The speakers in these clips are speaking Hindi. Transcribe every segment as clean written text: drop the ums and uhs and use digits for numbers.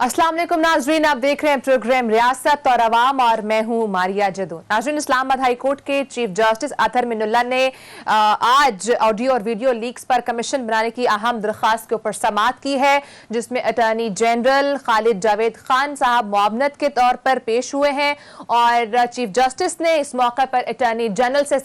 अस्सलाम वालेकुम नाजरीन, आप देख रहे हैं प्रोग्राम रियासत और अवाम और मैं हूं मारिया जदू। नाजरीन, इस्लामाबाद हाई कोर्ट के चीफ जस्टिस अतहर मिनुल्लाह ने आज ऑडियो और वीडियो लीक्स पर कमीशन बनाने की अहम दरख्वास्त के ऊपर समाअत की है, जिसमें अटॉर्नी जनरल खालिद जावेद खान साहब मुआवनत के तौर पर पेश हुए हैं और चीफ जस्टिस ने इस मौके पर अटॉर्नी जनरल से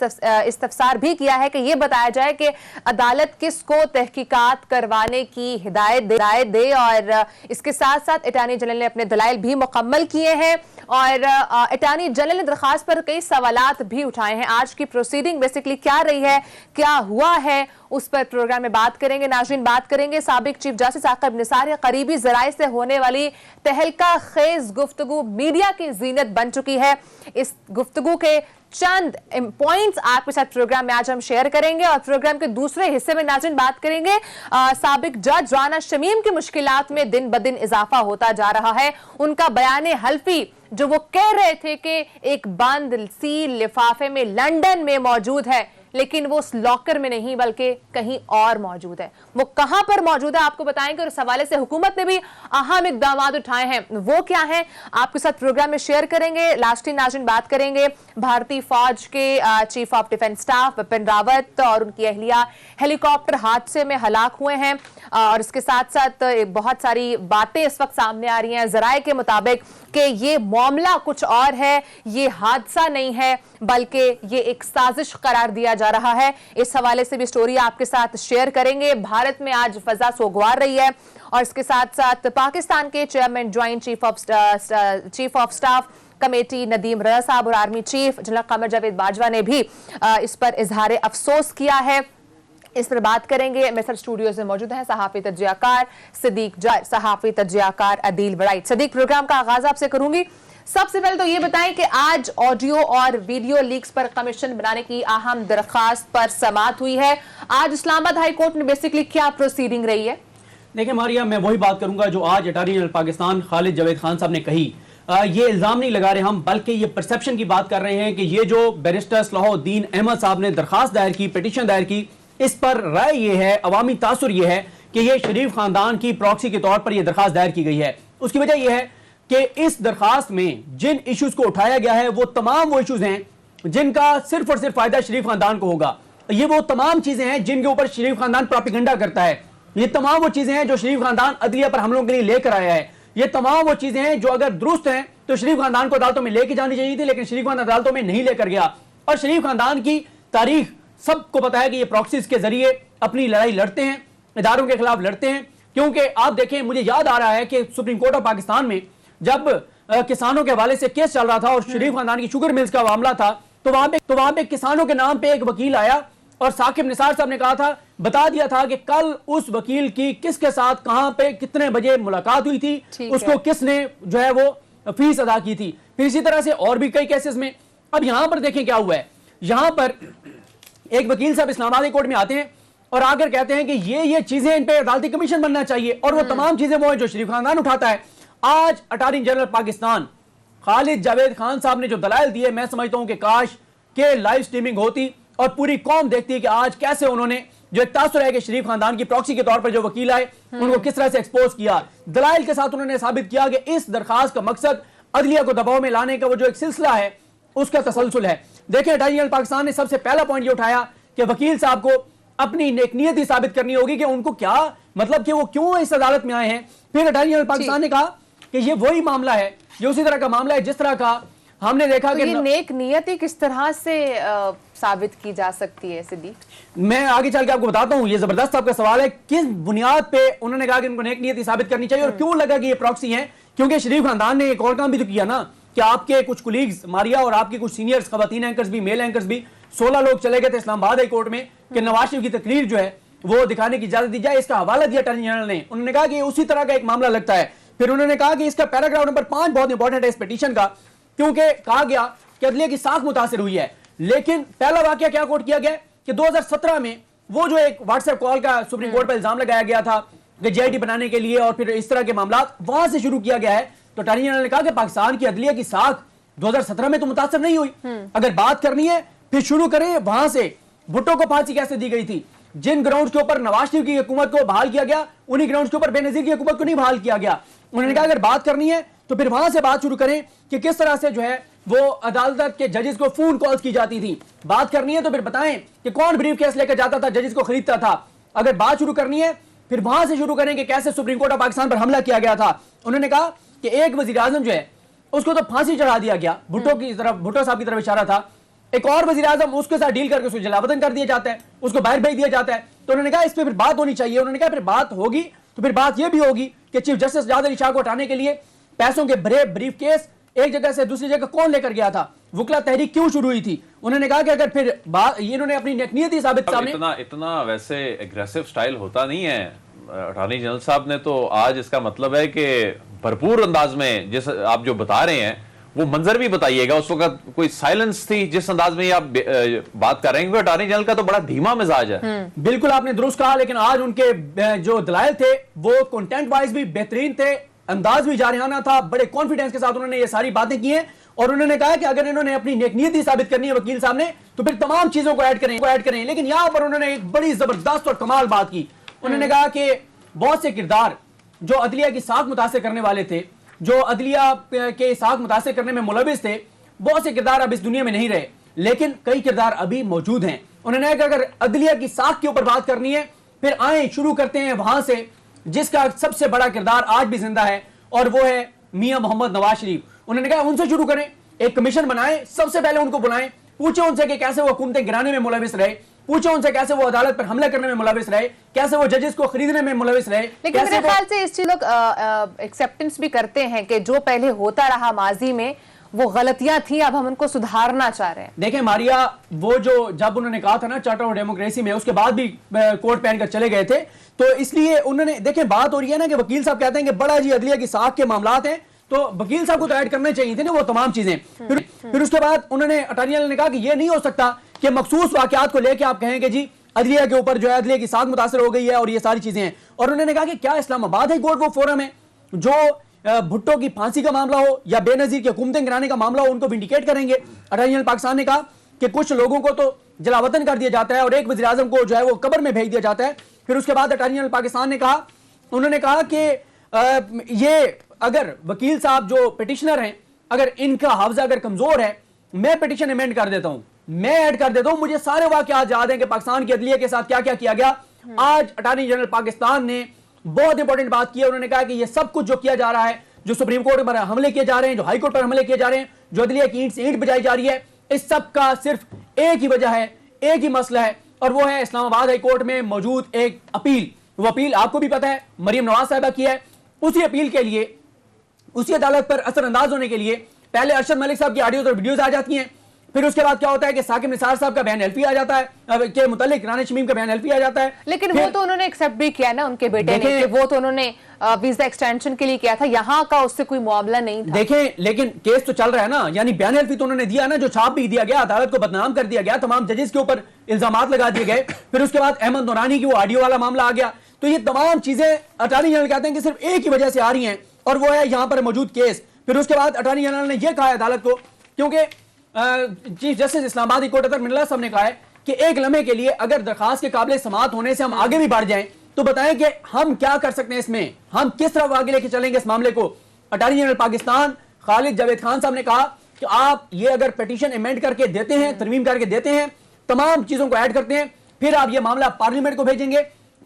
इस्तफसार भी किया है कि यह बताया जाए कि अदालत किसको तहकीकात करवाने की हिदायत दे और इसके साथ साथ अटॉर्नी जनरल ने अपने दलाइल भी मुकम्मल किए हैं और अटॉर्नी जनरल ने दरखास्त पर कई सवालात भी उठाए हैं। आज की प्रोसीडिंग बेसिकली क्या रही है, क्या हुआ है, उस पर प्रोग्राम में बात करेंगे। नाज़रीन, बात करेंगे साबिक चीफ जस्टिस आकिब निसार करीबी जराए से होने वाली तहलका खेज गुफ्तगू मीडिया की जीनत बन चुकी है। इस गुफ्तगू के चंद पॉइंट्स आपके साथ प्रोग्राम में आज हम शेयर करेंगे और प्रोग्राम के दूसरे हिस्से में नाज़रीन बात करेंगे साबिक जज राना शमीम की मुश्किलात में दिन ब दिन इजाफा होता जा रहा है। उनका बयान हल्फी जो वो कह रहे थे कि एक बंद सील लिफाफे में लंदन में मौजूद है, लेकिन वो उस लॉकर में नहीं बल्कि कहीं और मौजूद है। वो कहां पर मौजूद है आपको बताएंगे और इस हवाले से हुकूमत ने भी अहम इकदाम उठाए हैं, वो क्या है आपके साथ प्रोग्राम में शेयर करेंगे। लास्टली नाज़रीन बात करेंगे भारतीय फौज के chief of defence staff Bipin Rawat और उनकी अहलिया हेलीकॉप्टर हादसे में हलाक हुए हैं और इसके साथ साथ बहुत सारी बातें इस वक्त सामने आ रही हैं जराए के मुताबिक कि ये मामला कुछ और है, ये हादसा नहीं है बल्कि ये एक साजिश करार दिया जा रहा है। इस हवाले से भी स्टोरी आपके साथ शेयर करेंगे। भारत में आज फजा सोगवार रही है और इसके साथ साथ पाकिस्तान के chairman joint chief of staff committee Nadeem Raza साहब और army chief general Qamar Javed Bajwa ने भी इस पर इजहार अफसोस किया है। इस पर बात करेंगे। मेरे साथ स्टूडियो में मौजूद हैं सहाफी तज्जियाकार सिद्दीक जज, सहाफी तज्जियाकार अदील वड़ाइट। सिद्दीक, प्रोग्राम का आगाज आपसे करूंगी। सबसे पहले तो ये बताएं कि आज ऑडियो और वीडियो लीक्स पर कमीशन बनाने की अहम दरखास्त पर समाअत हुई है। आज इस्लामाबाद हाई कोर्ट में बेसिकली क्या प्रोसीडिंग रही है? देखिए मारिया, मैं वही बात करूंगा जो आज अटॉर्नी जनरल पाकिस्तान खालिद जावेद खान साहब ने कही। ये इल्जाम नहीं लगा रहे हम, बल्कि ये परसेप्शन की बात कर रहे हैं कि ये जो बैरिस्टर सलाहुद्दीन अहमद साहब ने दरखास्त दायर की, पिटीशन दायर की, इस पर राय ये है, अवामी तासुर ये है कि ये शरीफ खानदान की प्रॉक्सी के तौर पर यह दरखास्त दायर की गई है। उसकी वजह यह है कि इस दरखास्त में जिन इश्यूज को उठाया गया है वो तमाम वो इश्यूज हैं जिनका सिर्फ और सिर्फ फायदा शरीफ खानदान को होगा। ये वो तमाम चीजें हैं जिनके ऊपर शरीफ खानदान प्रोपेगेंडा करता है। ये तमाम वो चीजें हैं जो शरीफ खानदान अदलिया पर हमलों के लिए लेकर आया है। ये तमाम वो चीजें हैं जो अगर दुरुस्त हैं तो शरीफ खानदान को अदालतों में लेके जानी चाहिए थी, लेकिन शरीफ खानदान अदालतों में नहीं लेकर गया। और शरीफ खानदान की तारीख सबको पता है कि ये प्रॉक्सीज के जरिए अपनी लड़ाई लड़ते हैं, इदारों के खिलाफ लड़ते हैं। क्योंकि आप देखें, मुझे याद आ रहा है कि सुप्रीम कोर्ट ऑफ पाकिस्तान में जब किसानों के हवाले से केस चल रहा था और शरीफ खानदान की शुगर मिल्स का मामला था, तो वहां पे किसानों के नाम पे एक वकील आया और साकिब निसार साहब ने कहा था, बता दिया था कि कल उस वकील की किसके साथ कहां पे कितने बजे मुलाकात हुई थी, उसको किसने जो है वो फीस अदा की थी। फिर इसी तरह से और भी कई केसेस में। अब यहां पर देखें क्या हुआ है। यहां पर एक वकील साहब इस्लामाबाद कोर्ट में आते हैं और आकर कहते हैं कि ये चीजें, इन पे अदालती कमीशन बनना चाहिए और वो तमाम चीजें वो है जो शरीफ खानदान उठाता है। आज अटॉर्नी जनरल पाकिस्तान खालिद जावेद खान साहब ने जो दलाइल दिए, मैं समझता हूं कि काश के लाइव स्ट्रीमिंग होती और पूरी कौम देखती है कि आज कैसे उन्होंने जो एक तासुर है कि शरीफ खानदान की प्रॉक्सी के तौर पर जो वकील आए उनको किस तरह से एक्सपोज किया। दलाइल के साथ उन्होंने साबित किया कि इस दरखास्त का मकसद अदलिया को दबाव में लाने का वो जो एक सिलसिला है उसका तसलसल है। देखिए, अटॉर्नी जनरल पाकिस्तान ने सबसे पहला पॉइंट ये उठाया कि वकील साहब को अपनी नेकनियत ही साबित करनी होगी कि उनको क्या मतलब कि वो क्यों इस अदालत में आए हैं। फिर अटॉर्नी जनरल पाकिस्तान ने कहा कि ये वही मामला है, ये उसी तरह का मामला है जिस तरह का हमने देखा कि ये नेक नियत किस तरह से साबित की जा सकती है सिद्दीक? मैं आगे चल के आपको बताता हूं। ये जबरदस्त आपका सवाल है, किस बुनियाद पे उन्होंने कहा कि उनको नेक नियत साबित करनी चाहिए और क्यों लगा कि ये प्रॉक्सी है। क्योंकि शरीफ खानदान ने एक और काम भी तो किया ना कि आपके कुछ कुलीग्स मारिया और आपके कुछ सीनियर्स खवातीन एंकर्स भी, मेल एंकर्स भी 16 लोग चले गए थे इस्लामाबाद हाई कोर्ट में कि नवाज शरीफ की तकरीर जो है वो दिखाने की इजाजत दी जाए। इसका हवाला दिया अटॉर्नी जनरल ने। उन्होंने कहा कि उसी तरह का एक मामला लगता है। फिर उन्होंने कहा कि इसका पैराग्राफ नंबर 5 बहुत इंपॉर्टेंट है इस पिटीशन का, क्योंकि कहा गया कि अदलिया की साख मुतासिर हुई है। लेकिन पहला वाकया क्या कोट किया गया कि 2017 में वो जो एक व्हाट्सएप कॉल का सुप्रीम कोर्ट पर इल्जाम लगाया गया था कि जेआईटी बनाने के लिए और फिर इस तरह के मामला वहां से शुरू किया गया है। तो अटॉर्नी जनरल ने कहा कि पाकिस्तान की अदलिया की साख 2017 में तो मुतासिर नहीं हुई। अगर बात करनी है फिर शुरू करें वहां से। भुट्टो को फांसी कैसे दी गई थी, जिन ग्राउंड के ऊपर नवाज शरीफ की हुकूमत को बहाल किया गया उन्हीं ग्राउंड के ऊपर बेनजीर की हुकूमत को नहीं बहाल किया गया। उन्होंने कहा अगर बात करनी है तो फिर वहां से बात शुरू करें कि किस तरह से जो है वो अदालत के जजेस को फोन कॉल्स की जाती थी। बात करनी है तो फिर बताएं कि कौन ब्रीफ केस लेकर जाता था, जजेस को खरीदता था। अगर बात शुरू करनी है फिर वहां से शुरू करें कि कैसे सुप्रीम कोर्ट ऑफ पाकिस्तान पर हमला किया गया था। उन्होंने कहा कि एक वजीर आजम जो है उसको तो फांसी चढ़ा दिया गया, भुट्टो की तरफ, भुट्टो साहब की तरफ इशारा था। एक और वजीर आजम उसके साथ डील करके उसको जलावतन कर दिया जाता है, उसको बाहर भेज दिया जाता है। तो उन्होंने कहा इस पर फिर बात होनी चाहिए। उन्होंने कहा फिर बात होगी तो फिर बात यह भी होगी कि चीफ जस्टिस जाद अली शाह को हटाने के लिए पैसों के बड़े ब्रीफ केस एक जगह से दूसरी जगह कौन लेकर गया था, वकला तहरीक क्यों शुरू हुई थी। उन्होंने कहा कि अगर फिर बात ये इन्होंने अपनी नेकनियत साबित सामने इतना वैसे एग्रेसिव स्टाइल होता नहीं है अटॉर्नी जनरल साहब ने, तो आज इसका मतलब है कि भरपूर अंदाज में जिस आप जो बता रहे हैं वो मंजर भी बताइएगा। उस वक्त कोई साइलेंस थी जिस अंदाज में आप बात कर रहे हैं, क्योंकि अटॉर्नी जनरल का तो बड़ा धीमा मिजाज है। बिल्कुल आपने दुरुस्त कहा, लेकिन आज उनके जो दलाइल थे वो कंटेंट वाइज भी बेहतरीन थे, अंदाज भी जारिहाना था, बड़े कॉन्फिडेंस के साथ उन्होंने ये सारी बातें की हैं। और उन्होंने कहा कि अगर इन्होंने अपनी नेकनियत ही साबित करनी है वकील साहब ने तो फिर तमाम चीजों को ऐड करें। लेकिन यहां पर उन्होंने एक बड़ी जबरदस्त और कमाल बात की। उन्होंने कहा कि बहुत से किरदार जो अदलिया की साख मुतासिर करने वाले थे, जो अदलिया के साख मुतासिर करने में मुलविस थे, बहुत से किरदार अब इस दुनिया में नहीं रहे, लेकिन कई किरदार अभी मौजूद हैं। उन्होंने कहा अगर अदलिया की साख के ऊपर बात करनी है फिर आए शुरू करते हैं वहां से जिसका सबसे बड़ा किरदार आज भी जिंदा है, और वो है मियां मोहम्मद नवाज शरीफ। उन्होंने कहा उनसे शुरू करें, एक कमीशन बनाएं, सबसे पहले उनको बुलाएं, पूछे उनसे कि कैसे वो हुकूमतें गिराने में मुलविस रहे, पूछो उनसे कैसे वो अदालत पर हमला करने में मुलविस रहे, कैसे वो जजेस को खरीदने में मुलविस रहे। लेकिन मेरे ख्याल से इस चीज लोग एक्सेप्टेंस भी करते हैं कि जो पहले होता रहा माजी में वो गलतियां थी, अब हम उनको सुधारना चाह रहे हैं। देखें मारिया, वो जो जब उन्होंने कहा था ना चार्टर ऑफ डेमोक्रेसी में, उसके बाद भी कोर्ट पहनकर चले गए थे, तो इसलिए उन्होंने, देखें बात हो रही है ना कि वकील साहब कहते हैं कि बड़ा जी अदलिया की साख के मामलात हैं, तो वकील साहब को तो ऐड करने चाहिए थे ना वो तमाम चीजें। फिर उसके बाद उन्होंने अटॉर्नी जनरल ने कहा कि ये नहीं हो सकता कि मखसूस वाकयात को लेकर आप कहें कि जी अदलिया के ऊपर जो है अदलिया की साख मुतासर हो गई है और ये सारी चीजें हैं। और उन्होंने कहा कि क्या इस्लामाबाद हाई कोर्ट वो फोरम है जो भुट्टो की फांसी का मामला हो या बेनजीर की हुकूमतें गिराने का मामला हो उनको विंडिकेट करेंगे। अटॉर्नी जनरल पाकिस्तान ने कहा कि कुछ लोगों को तो जलावतन कर दिया जाता है और एक वज़ीर आज़म को जो है वो कब्र में भेज दिया जाता है। फिर उसके बाद अटॉर्नी जनरल पाकिस्तान ने कहा, उन्होंने कहा कि ये अगर वकील साहब जो पिटिशनर हैं, अगर इनका हाफजा अगर कमजोर है, मैं पिटिशन अमेंड कर देता हूं, मैं ऐड कर देता हूं, मुझे सारे वाकयात याद हैं कि पाकिस्तान की अदलिया के साथ क्या क्या किया गया। आज अटॉर्नी जनरल पाकिस्तान ने बहुत इंपॉर्टेंट बात की है। उन्होंने कहा कि ये सब कुछ जो किया जा रहा है, जो सुप्रीम कोर्ट पर हमले किए जा रहे हैं, जो हाई कोर्ट पर हमले किए जा रहे हैं, जो अदलिया की ईंट से ईंट बजाई जा रही है, इस सब का सिर्फ एक ही वजह है, एक ही मसला है, और वो है इस्लामाबाद हाई कोर्ट में मौजूद एक अपील। वो अपील आपको भी पता है मरियम नवाज साहिबा की है। उसी अपील के लिए, उसी अदालत पर असरअंदाज होने के लिए पहले अरशद मलिक साहब की ऑडियोज और वीडियोज आ जाती हैं। फिर उसके बाद क्या होता है कि साकिब निसार साहब का बयान एलपी आ जाता है के मुतालिक, राना शमीम का बयान एलपी आ जाता है। लेकिन वो तो उन्होंने एक्सेप्ट भी किया ना उनके बेटे ने कि वो तो उन्होंने वीजा एक्सटेंशन के लिए किया था, यहाँ का उससे कोई मामला नहीं था। देखें लेकिन केस तो चल रहा है ना, यानी बयान एलपी तो उन्होंने दिया ना, जो छाप भी दिया गया, अदालत को बदनाम कर दिया गया, तमाम जजेस के ऊपर इल्जामात लगा दिए गए। फिर उसके बाद अहमद नूरानी की वो ऑडियो वाला मामला आ गया। तो ये तमाम चीजें अटॉर्नी जनरल कहते हैं कि सिर्फ एक ही वजह से आ रही हैं, और वो है यहाँ पर मौजूद केस। फिर उसके बाद अटॉर्नी जनरल ने यह कहा अदालत को, क्योंकि chief justice Islamabad high court Athar Minallah साहब ने कहा है कि एक लम्हे के लिए अगर दरखास्त के काबिल समाअत होने से हम आगे भी बढ़ जाएं तो बताएं कि हम क्या कर सकते हैं, इसमें हम किस तरह आगे लेके चलेंगे इस मामले को। अटॉर्नी जनरल पाकिस्तान खालिद जावेद खान साहब ने कहा कि आप ये अगर पिटीशन अमेंड करके देते हैं, तरमीम करके देते हैं, तमाम चीजों को ऐड करते हैं, फिर आप ये मामला पार्लियामेंट को भेजेंगे,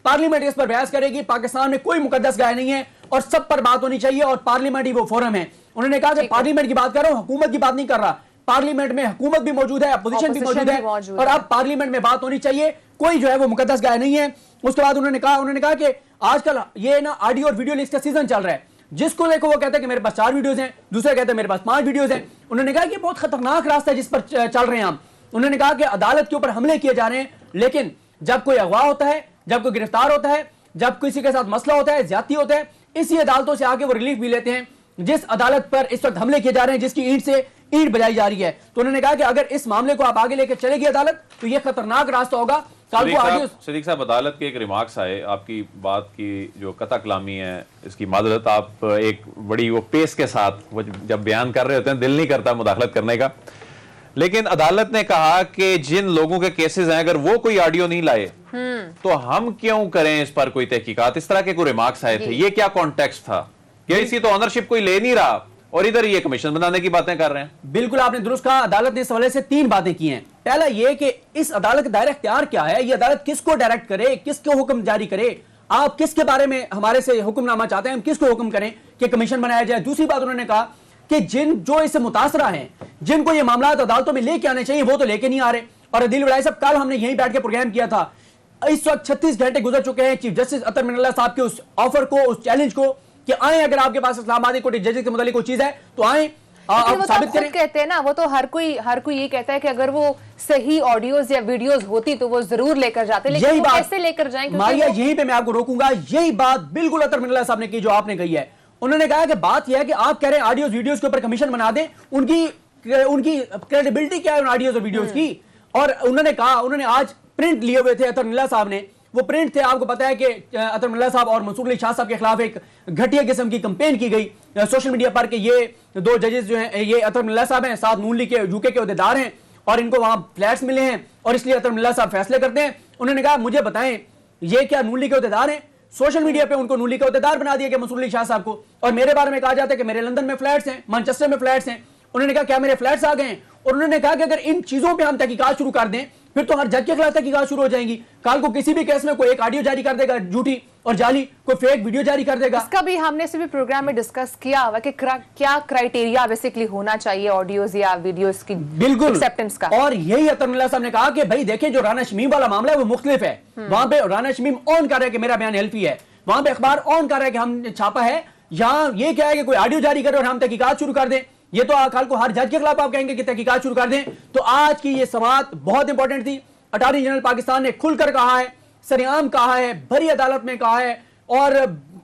पार्लियामेंट इस पर बहस करेगी। पाकिस्तान में कोई मुकद्दस गाय नहीं है और सब पर बात होनी चाहिए, और पार्लियामेंट ही वो फोरम है। उन्होंने कहा कि पार्लियामेंट की बात कर रहा हूं, हुकूमत की बात नहीं कर रहा। पार्लियामेंट में हुकूमत भी मौजूद है, अपोजिशन भी मौजूद है, और अब पार्लियामेंट में बात होनी चाहिए, कोई जो है वो मुकद्दस गाय नहीं है। उसके बाद उन्होंने कहा कि आजकल ये ना ऑडियो और वीडियो लीक्स का सीजन चल रहा है, जिसको लेकर वो कहते हैं कि मेरे पास 4 वीडियोज हैं, दूसरे कहते हैं मेरे पास 5 वीडियोज हैं। उन्होंने कहा कि बहुत खतरनाक रास्ता है जिस पर चल रहे हैं हम। उन्होंने कहा कि अदालत के ऊपर हमले किए जा रहे हैं, लेकिन जब कोई अगवा होता है, जब कोई गिरफ्तार होता है, जब किसी के साथ मसला होता है, ज्यादती होता है, इसी अदालतों से आके वो रिलीफ भी लेते हैं जिस अदालत पर इस वक्त हमले किए जा रहे हैं, जिसकी ईंट से ईंट बजाई जा रही है। तो उन्होंने कहा कि अगर इस मामले को आप आगे लेकर चलेगी अदालत तो यह खतरनाक रास्ता होगा। सदीक साहब, अदालत के एक रिमार्क्स आए, आपकी बात की जो कता कलामी है इसकी मादरत, आप एक बड़ी वो पेस के साथ वो जब बयान कर रहे होते हैं दिल नहीं करता मुदाखलत करने का, लेकिन अदालत ने कहा कि जिन लोगों के केसेस हैं अगर वो कोई ऑडियो नहीं लाए तो हम क्यों करें इस पर कोई तहकीकात, इस तरह के कोई रिमार्क्स आए थे, ये क्या कॉन्टेक्स्ट था? केसी तो ऑनरशिप कोई ले नहीं रहा और इधर ये कमीशन बनाने की बातें कर रहे हैं। बिल्कुल आपने दुरुस्त कहा। अदालत ने इस हवाले से 3 बातें की हैं। पहला यह कि इस अदालत का दायरा इख्तियार क्या है, ये अदालत किसको डायरेक्ट करे, किसको हुक्म जारी करे, आप किसके बारे में हमारे से हुक्मनामा चाहते हैं, हम किसको हुक्म करें कि कमीशन बनाया जाए। दूसरी बात उन्होंने कहा कि जो इससे मुतासरा हैं, जिनको ये मामला अदालतों में लेके आने चाहिए, वो तो लेके नहीं आ रहे। और अदील वड़ाई साहब, कल हमने यहीं बैठ के प्रोग्राम किया था, इस वक्त 36 घंटे गुजर चुके हैं चीफ जस्टिस अतर मिनल्ला साहब के उस ऑफर को, उस चैलेंज को कि आए, अगर आपके पास इस्लामाबादी कोर्ट जजेस के मुतालिक कोई चीज है तो आए, आप वो साबित तो करें। कहते हैं ना, वो तो हर कोई ये कहता है कि अगर वो सही ऑडियोज या वीडियोस होती तो वो जरूर लेकर जाते, लेकिन यही वो बात कैसे लेकर जाएं? मारिया, यही पे मैं आपको रोकूंगा। यही बात बिल्कुल अतर मिनल्ला साहब ने की जो आपने कही है। उन्होंने कहा कि बात यह है कि आप कह रहे हैं ऑडियोज वीडियोस के ऊपर कमीशन बना दें, उनकी क्रेडिबिलिटी क्या है उन ऑडियोज और वीडियोस की। और उन्होंने कहा, उन्होंने आज प्रिंट लिए हुए थे अतर मिनल्ला साहब ने, वो प्रिंट थे, आपको पता है कि अतर मिनल्ला साहब और मंसूर अली शाह साहब के खिलाफ एक घटिया किस्म की कंपेन की गई सोशल मीडिया पर कि ये 2 जजेस जो हैं, ये अतर मिनल्ला साहब हैं, साथ नून लीग के यूके के अहदेदार हैं और इनको वहां फ्लैट्स मिले हैं और इसलिए अतर मिनल्ला साहब फैसले करते हैं। उन्होंने कहा, मुझे बताएं ये क्या नून लीग के अहदेदार हैं? सोशल मीडिया पे उनको नून लीग का अहदेदार बना दिया गया मंसूर अली शाह साहब को, और मेरे बारे में कहा जाता है कि मेरे लंदन में फ्लैट्स हैं, मैनचेस्टर में फ्लैट्स हैं। उन्होंने कहा क्या मेरे फ्लैट्स आ गए हैं? और उन्होंने कहा कि अगर इन चीजों पे हम तहकीकात शुरू कर दें फिर तो हर जज के खिलाफ तहकीकात शुरू हो जाएंगी। कल को किसी भी केस में कोई एक ऑडियो जारी कर देगा झूठी और जाली, कोई फेक वीडियो जारी कर देगा। इसका भी हमने सभी प्रोग्राम में डिस्कस किया हुआ कि क्या क्राइटेरिया बेसिकली होना चाहिए ऑडियोज या वीडियोस की बिल्कुल एक्सेप्टेंस का। और यही अतर मिनल्ला साहब ने कहा कि भाई देखें, जो राना शमीम वाला मामला है वो मुख्तलिफ है। वहां पे राना शमीम ऑन कर रहा है कि मेरा बयान हेल्फी है, वहां पे अखबार ऑन कर रहा है कि हम छापा है। यहाँ ये क्या है कि कोई ऑडियो जारी करे और हम तहकीकात शुरू कर दें। ये तो कल को हर जज के खिलाफ आप कहेंगे कि तहकीकात शुरू कर दें। तो आज की ये समाअत बहुत इंपॉर्टेंट थी। अटॉर्नी जनरल पाकिस्तान ने खुलकर कहा है, सरेआम कहा है, भरी अदालत में कहा है और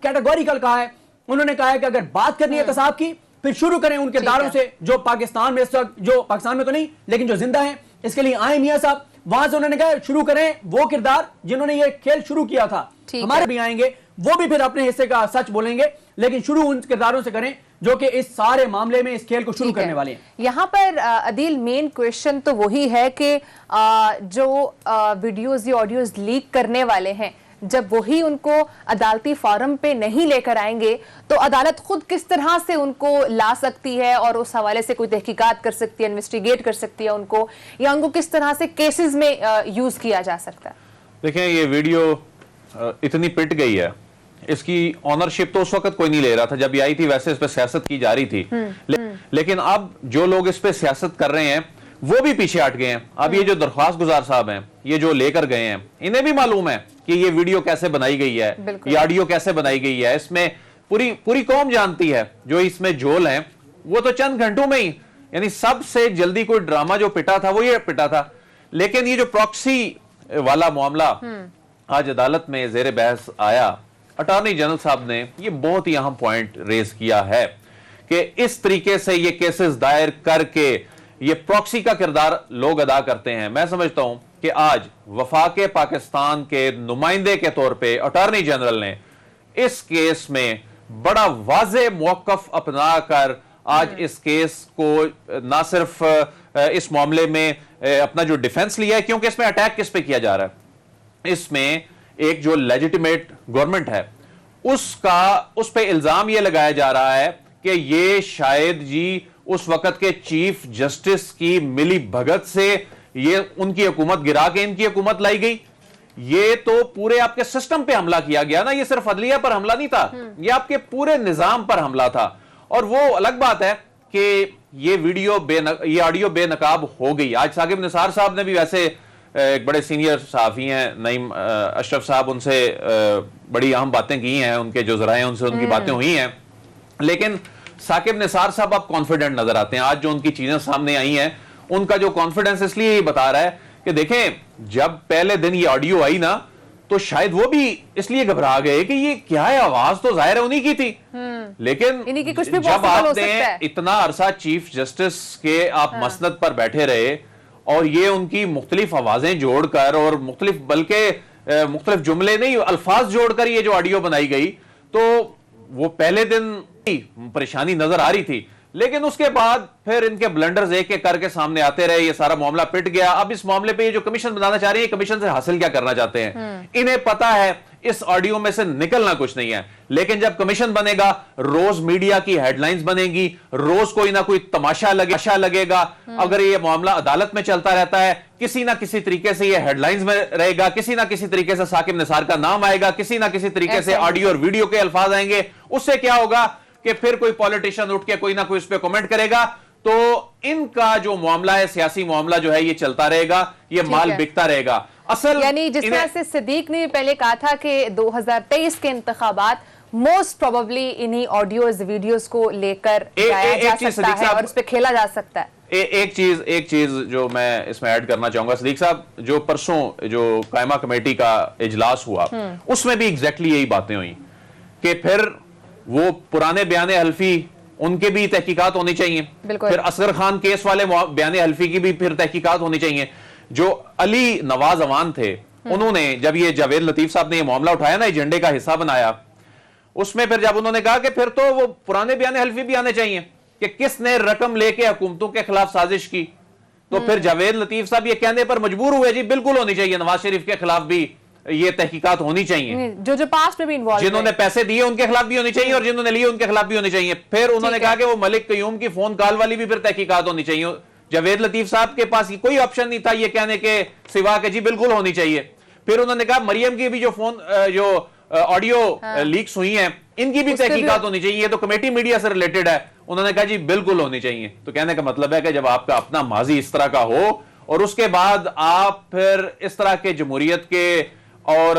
कैटेगोरिकल कहा है। उन्होंने कहा है कि अगर बात करनी है कसाब की, फिर शुरू करें उन किरदारों से जो पाकिस्तान में इस वक्त, जो पाकिस्तान में तो नहीं लेकिन जो जिंदा हैं, इसके लिए आए मियां साहब। वहां से उन्होंने कहा शुरू करें वो किरदार जिन्होंने ये खेल शुरू किया था। हमारे भी आएंगे, वो भी फिर अपने हिस्से का सच बोलेंगे, लेकिन शुरू उन किरदारों से करें जो कि इस सारे मामले में इस खेल को शुरू करने वाले हैं। यहाँ पर अदील, मेन क्वेश्चन तो वही है कि जो वीडियोस या ऑडियोज लीक करने वाले हैं, जब वही उनको अदालती फॉरम पे नहीं लेकर आएंगे तो अदालत खुद किस तरह से उनको ला सकती है और उस हवाले से कोई तहकीकात कर सकती है, इन्वेस्टिगेट कर सकती है उनको, या उनको किस तरह से केसेस में यूज किया जा सकता है? देखें, ये वीडियो इतनी पिट गई है, इसकी ऑनरशिप तो उस वक्त कोई नहीं ले रहा था जब ये आई थी, वैसे इस पे सियासत की जा रही थी। लेकिन अब जो लोग इस पे सियासत कर रहे हैं वो भी पीछे हट गए हैं। अब ये जो दरख्वास्त गुजार साहब हैं, ये जो लेकर गए हैं, इन्हें भी मालूम है कि ये वीडियो कैसे बनाई गई है, ये ऑडियो कैसे बनाई गई है। इसमें पूरी कौम जानती है, जो इसमें जोल है वो तो चंद घंटों में ही, यानी सबसे जल्दी कोई ड्रामा जो पिटा था वो ये पिटा था। लेकिन ये जो प्रॉक्सी वाला मामला आज अदालत में जेर बहस आया, अटॉर्नी जनरल साहब ने ये बहुत ही अहम पॉइंट रेज किया है कि इस तरीके से ये केसेस दायर करके ये प्रॉक्सी का किरदार लोग अदा करते हैं। मैं समझता हूं कि आज वफाक पाकिस्तान के नुमाइंदे के तौर पे अटॉर्नी जनरल ने इस केस में बड़ा वाज़े मौक़िफ़ अपना कर आज इस केस को ना सिर्फ इस मामले में अपना जो डिफेंस लिया है, क्योंकि इसमें अटैक किस पे किया जा रहा है, इसमें एक जो लेजिटिमेट गवर्नमेंट है उस पे इल्जाम यह लगाया जा रहा है कि ये शायद जी उस वक्त के चीफ जस्टिस की मिली भगत से ये उनकी हुकूमत गिरा के इनकी हुकूमत लाई गई। ये तो पूरे आपके सिस्टम पे हमला किया गया ना, ये सिर्फ अदलिया पर हमला नहीं था, ये आपके पूरे निजाम पर हमला था। और वो अलग बात है कि ये ऑडियो बेनकाब हो गई। आज साकिब निसार साहब ने भी, वैसे एक बड़े सीनियर सहाफी हैं नईम अशरफ साहब, उनसे बड़ी अहम बातें की हैं, उनके जो जराए उनसे उनकी बातें हुई हैं, लेकिन साकिब निसार साहब अब कॉन्फिडेंट नजर आते हैं। आज जो उनकी चीजें सामने आई हैं, उनका जो कॉन्फिडेंस इसलिए ही बता रहा है कि देखें, जब पहले दिन ये ऑडियो आई ना तो शायद वो भी इसलिए घबरा गए कि ये क्या है, आवाज तो जाहिर है उन्हीं की थी, लेकिन जब आपने इतना अरसा चीफ जस्टिस के आप मसनद पर बैठे रहे और ये उनकी मुख्तलिफ आवाजें जोड़कर और मुख्तलिफ जुमले नहीं अल्फाज जोड़कर ये जो ऑडियो बनाई गई, तो वो पहले दिन परेशानी नजर आ रही थी, लेकिन उसके बाद फिर इनके ब्लंडर्स एक एक करके सामने आते रहे, ये सारा मामला पिट गया। अब इस मामले पे ये जो कमीशन बनाना चाह रहे हैं, कमीशन से हासिल क्या करना चाहते हैं? इन्हें पता है इस ऑडियो में से निकलना कुछ नहीं है। लेकिन जब कमीशन बनेगा, रोज मीडिया की हेडलाइंस बनेगी, रोज कोई ना कोई तमाशा लगेगा। अगर ये मामला अदालत में चलता रहता है, किसी ना किसी तरीके से ये हेडलाइंस में रहेगा, किसी ना किसी तरीके से साकिब निसार का नाम आएगा, किसी ना किसी तरीके से ऑडियो और वीडियो के अल्फाज आएंगे। उससे क्या होगा कि फिर कोई पॉलिटिशियन उठ के कोई ना कोई उस पर कमेंट करेगा, तो इनका जो मामला है, सियासी मामला जो है, ये चलता रहेगा, ये माल बिकता रहेगा। असल यानी जिस तरह से सिद्दीक ने पहले कहा था कि 2023 के इंतखाबात मोस्ट प्रोबेबली इन्हीं ऑडियोज वीडियोस को लेकर जाया जा सकता है और उस पर खेला जा सकता है। एक चीज जो मैं इसमें ऐड करना चाहूंगा सदीक साहब, जो परसों जो कायमा कमेटी का इजलास हुआ, उसमें भी एग्जैक्टली यही बातें हुई कि फिर वो पुराने बयान हल्फी, उनके भी तहकीकात होनी चाहिए, फिर असगर खान केस वाले बयान हल्फी की भी फिर तहकीकात होनी चाहिए। जो अली नवाज अवान थे, उन्होंने जब ये जावेद लतीफ साहब ने ये मामला उठाया ना, एजेंडे का हिस्सा बनाया, उसमें फिर जब उन्होंने कहा कि फिर तो वो पुराने बयान हल्फी भी आने चाहिए कि किसने रकम लेके हुकूमतों के खिलाफ साजिश की, तो फिर जावेद लतीफ साहब ये कहने पर मजबूर हुए, जी बिल्कुल होनी चाहिए, नवाज शरीफ के खिलाफ भी ये तहकीकात होनी चाहिए, जो पास्ट में भी इन्वॉल्व, जिन्होंने पैसे दिए उनके खिलाफ भी होनी चाहिए और जिन्होंने लिए उनके खिलाफ भी होनी चाहिए। फिर उन्होंने कहा कि वो मलिक कयूम की फोन कॉल वाली भी फिर तहकीकात होनी चाहिए। जावेद लतीफ साहब के पास कोई ऑप्शन नहीं था ये कहने के सिवा के जी बिल्कुल होनी चाहिए। फिर उन्होंने कहा मरियम की भी जो फोन जो ऑडियो लीक्स हुई हैं, इनकी भी तहकीकात होनी चाहिए, ये तो कमेटी मीडिया से रिलेटेड है। उन्होंने कहा जी बिल्कुल होनी चाहिए। तो कहने का मतलब है कि जब आपका अपना माजी इस तरह का हो और उसके बाद आप फिर इस तरह के जमहूरियत के और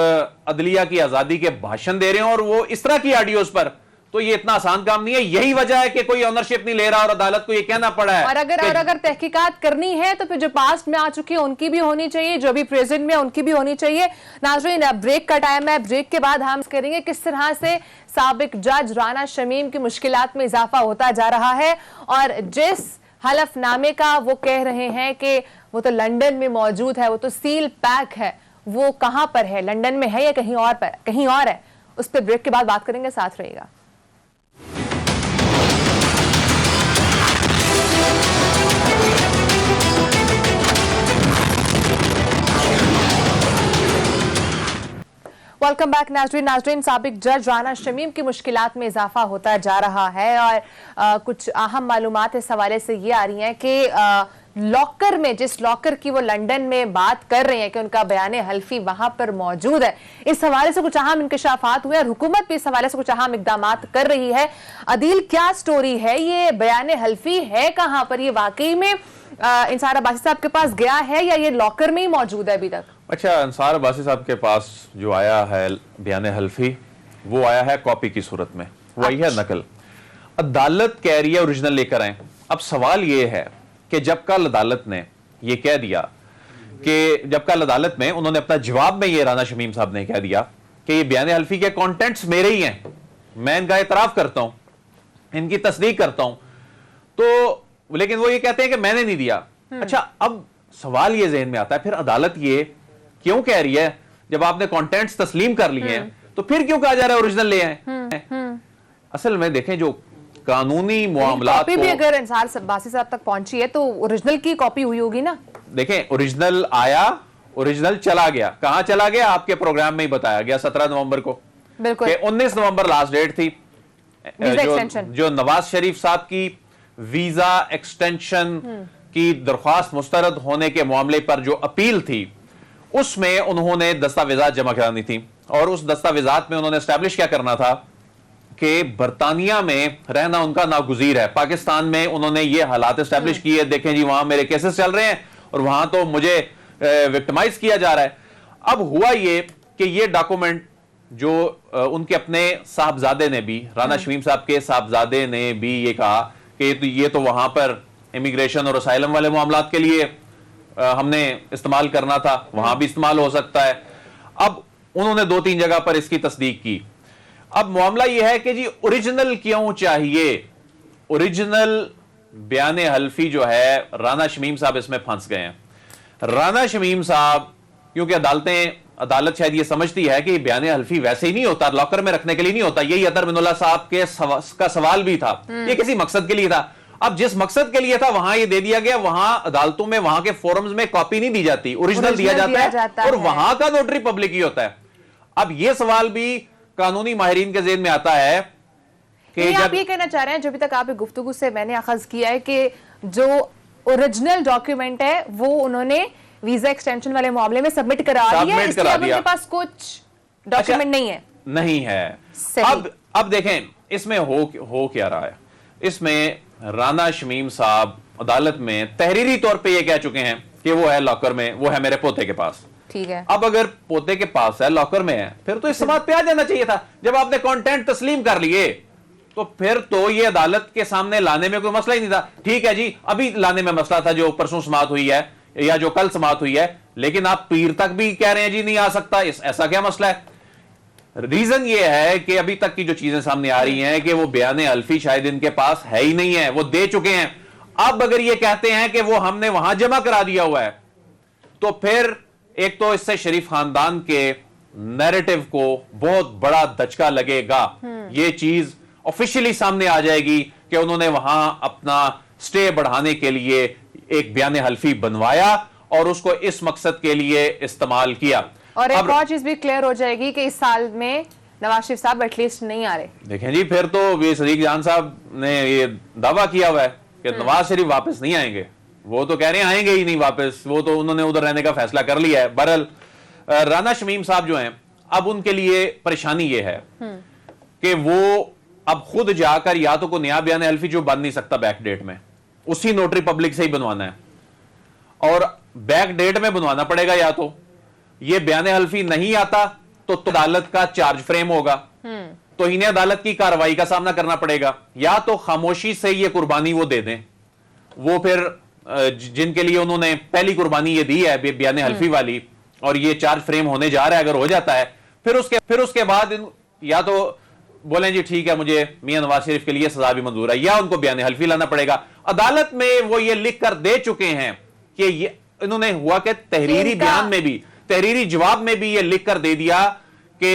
अदलिया की आजादी के भाषण दे रहे हैं और वो इस तरह की ऑडियोज पर, तो ये इतना आसान काम नहीं है। यही वजह है कि कोई ऑनरशिप नहीं ले रहा और अदालत को ये कहना पड़ा है। और अगर तहकीकात करनी है तो फिर जो पास्ट में आ चुकी है उनकी भी होनी चाहिए, जो भी प्रेजेंट में उनकी भी होनी चाहिए। नाज़रीन, ब्रेक का टाइम है, ब्रेक के बाद हम करेंगे किस तरह से साबिक जज राना शमीम की मुश्किलात में इजाफा होता जा रहा है और जिस हलफनामे का वो कह रहे हैं कि वो तो लंदन में मौजूद है, वो तो सील पैक है, वो कहां पर है, लंदन में है या कहीं और है, उस पर ब्रेक के बाद बात करेंगे। साथ रहेगा। वेलकम बैक नाज़रीन, साबिक जज राना शमीम की मुश्किलात में इजाफा होता जा रहा है और कुछ अहम मालूमात इस हवाले से ये आ रही हैं कि लॉकर में, जिस लॉकर की वो लंदन में बात कर रहे हैं कि उनका बयान हल्फी वहां पर मौजूद है, इस हवाले से कुछ अहम इंकशाफात हुए और हुकूमत भी इस हवाले से कुछ अहम इकदामात कर रही है। अदील, क्या स्टोरी है, ये बयान हल्फी है कहां पर, ये वाकई में इंसार अब्बासी साहब के पास गया है या ये लॉकर में ही मौजूद है अभी तक? अच्छा, अंसार अब्बासी साहब के पास जो आया है बयान हल्फी, वो आया है कॉपी की सूरत में, वही है नकल। अदालत कह रही है ओरिजिनल लेकर आए। अब सवाल ये है कि जब कल अदालत ने ये कह दिया कि जब कल अदालत में उन्होंने अपना जवाब में ये राना शमीम साहब ने कह दिया कि ये बयान हल्फी के कंटेंट्स मेरे ही हैं, मैं इनका इतराफ करता हूं, इनकी तस्दीक करता हूं, तो लेकिन वो ये कहते हैं कि मैंने नहीं दिया। अच्छा, अब सवाल ये जहन में आता है, फिर अदालत ये क्यों कह रही है जब आपने कंटेंट्स तस्लीम कर लिए हैं तो फिर क्यों कहा जा रहा है ओरिजिनल ले आए? असल में देखें, जो कानूनी मामलात कॉपी भी अगर इंसार अब्बासी साहब तक पहुंची है तो ओरिजिनल की कॉपी हुई होगी ना। देखें, ओरिजिनल आया, ओरिजिनल चला गया। कहां चला गया? आपके प्रोग्राम में ही बताया गया 17 नवंबर को। बिल्कुल। 19 नवंबर लास्ट डेट थी जो नवाज शरीफ साहब की वीजा एक्सटेंशन की दरख्वास्त मुस्तरद होने के मामले पर जो अपील थी, उसमें उन्होंने दस्तावेजात जमा करानी थी और उस दस्तावेजात में उन्होंने एस्टैब्लिश क्या करना था कि बरतानिया में रहना उनका नागुज़ीर है। पाकिस्तान में उन्होंने ये हालात एस्टैब्लिश किए, देखें जी वहां मेरे केसेस चल रहे हैं और वहां तो मुझे विक्टिमाइज किया जा रहा है। अब हुआ ये कि ये डॉक्यूमेंट जो उनके अपने साहबजादे ने भी, राना शमीम साहब के साहबजादे ने भी ये कहा कि ये तो वहां पर इमिग्रेशन और असाइलम वाले मामलात के लिए हमने इस्तेमाल करना था, वहां भी इस्तेमाल हो सकता है। अब उन्होंने 2-3 जगह पर इसकी तस्दीक की। अब मामला यह है कि जी ओरिजिनल क्यों चाहिए? ओरिजिनल बयान हल्फी जो है, राना शमीम साहब इसमें फंस गए हैं। राना शमीम साहब, क्योंकि अदालत शायद ये समझती है कि बयान हल्फी वैसे ही नहीं होता, लॉकर में रखने के लिए नहीं होता। यही अतर मिनुल्लाह साहब के का सवाल भी था, ये किसी मकसद के लिए था। अब जिस मकसद के लिए था वहां ये दे दिया गया, वहां अदालतों में, वहां के फोरम्स में कॉपी नहीं दी जाती, ओरिजिनल दिया जाता है और वहां का नोटरी पब्लिक ही होता है। अब यह सवाल भी कानूनी माहिरीन के ज़हन में आता है कि आप ये कहना चाह रहे हैं, जो अभी तक आप गुफ्तगू से मैंने अखज़ किया है कि जो ओरिजिनल डॉक्यूमेंट है वो उन्होंने वीजा एक्सटेंशन वाले मामले में सबमिट करा दिया, इसलिए अब उनके पास कुछ डॉक्यूमेंट नहीं है। अब देखें इसमें हो क्या रहा है। इसमें राना शमीम साहब अदालत में तहरीरी तौर पे ये कह चुके हैं कि वो है लॉकर में, वो है मेरे पोते के पास। ठीक है, अब अगर पोते के पास है, लॉकर में है, फिर तो इस बात पे आ जाना चाहिए था। जब आपने कंटेंट तस्लीम कर लिए तो फिर तो ये अदालत के सामने लाने में कोई मसला ही नहीं था। ठीक है जी, अभी लाने में मसला था जो परसों समाअत हुई है या जो कल समाअत हुई है, लेकिन आप पीर तक भी कह रहे हैं जी नहीं आ सकता, ऐसा क्या मसला है? रीजन ये है कि अभी तक की जो चीजें सामने आ रही हैं कि वो बयान अल्फी शायद इनके पास है ही नहीं है, वो दे चुके हैं। अब अगर ये कहते हैं कि वो हमने वहां जमा करा दिया हुआ है, तो फिर एक तो इससे शरीफ खानदान के नैरेटिव को बहुत बड़ा दचका लगेगा। ये चीज ऑफिशियली सामने आ जाएगी कि उन्होंने वहां अपना स्टे बढ़ाने के लिए एक बयान हल्फी बनवाया और उसको इस मकसद के लिए इस्तेमाल किया। और एक और चीज भी क्लियर हो जाएगी कि इस साल में नवाज शरीफ साहब एटलीस्ट नहीं आ रहे। देखें जी, फिर तो वी सदीक जान साहब ने ये दावा किया हुआ है कि नवाज शरीफ वापस नहीं आएंगे। वो तो कह रहे हैं आएंगे ही नहीं वापस, वो तो उन्होंने उधर रहने का फैसला कर लिया है। बहरहाल राना शमीम साहब जो हैं, अब उनके लिए परेशानी ये है कि वो अब खुद जाकर या तो कोई नया बयान हल्फी जो बन नहीं सकता बैक डेट में, उसी नोटरी पब्लिक से ही बनवाना है, और बैक डेट में बनवाना पड़ेगा। या तो ये बयान हल्फी नहीं आता तो अदालत का चार्ज फ्रेम होगा, तो इन्हें अदालत की कार्रवाई का सामना करना पड़ेगा, या तो खामोशी से ये कुर्बानी वो दे दें। वो फिर जिनके लिए उन्होंने पहली कुर्बानी ये दी है बयान हल्फी वाली, और ये चार्ज फ्रेम होने जा रहा है, अगर हो जाता है फिर उसके बाद या तो बोलें जी ठीक है मुझे मियां नवाज शरीफ के लिए सजा भी मंजूर है, या उनको बयान हल्फी लाना पड़ेगा। अदालत में वो ये लिख कर दे चुके हैं कि ये इन्होंने हुआ कि तहरीरी बयान में भी, तहरीरी जवाब में भी ये लिख कर दे दिया कि